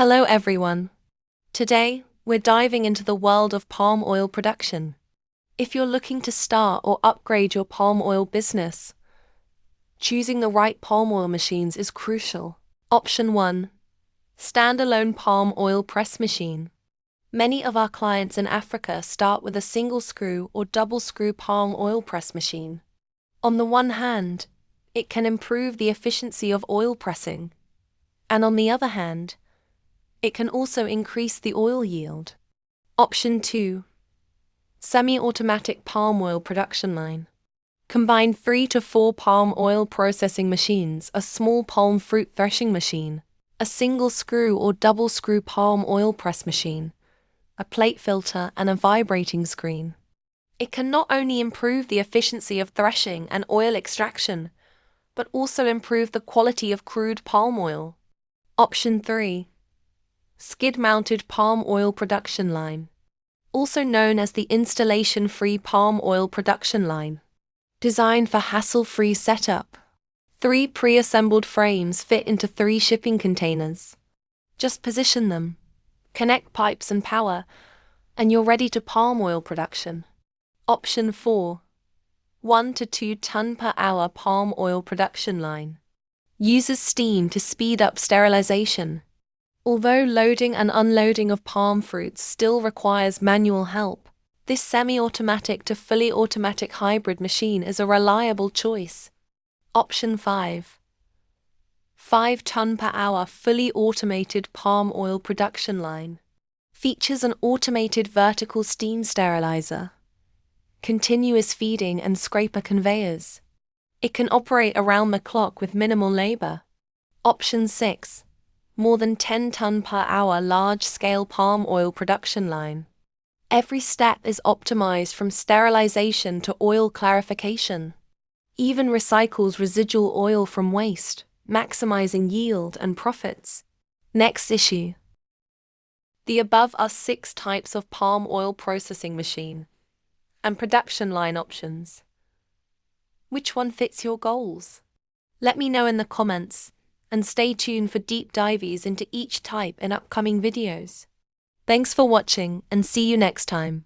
Hello everyone. Today, we're diving into the world of palm oil production. If you're looking to start or upgrade your palm oil business, choosing the right palm oil machines is crucial. Option 1. Standalone palm oil press machine. Many of our clients in Africa start with a single screw or double screw palm oil press machine. On the one hand, it can improve the efficiency of oil pressing, and on the other hand, it can also increase the oil yield. Option 2. Semi-automatic palm oil production line. Combine 3 to 4 palm oil processing machines, a small palm fruit threshing machine, a single screw or double screw palm oil press machine, a plate filter and a vibrating screen. It can not only improve the efficiency of threshing and oil extraction, but also improve the quality of crude palm oil. Option 3. Skid-mounted palm oil production line, also known as the installation-free palm oil production line. Designed for hassle-free setup. 3 pre-assembled frames fit into 3 shipping containers. Just position them, connect pipes and power, and you're ready to palm oil production. Option 4. 1 to 2 ton per hour palm oil production line. Uses steam to speed up sterilization. Although loading and unloading of palm fruits still requires manual help, this semi-automatic to fully automatic hybrid machine is a reliable choice. Option 5. 5 ton per hour fully automated palm oil production line. Features an automated vertical steam sterilizer, continuous feeding and scraper conveyors. It can operate around the clock with minimal labor. Option 6. More than 10 ton per hour large-scale palm oil production line. Every step is optimized from sterilization to oil clarification. Even recycles residual oil from waste, maximizing yield and profits. Next issue. The above are 6 types of palm oil processing machine and production line options. Which one fits your goals? Let me know in the comments, and stay tuned for deep dives into each type in upcoming videos. Thanks for watching and see you next time.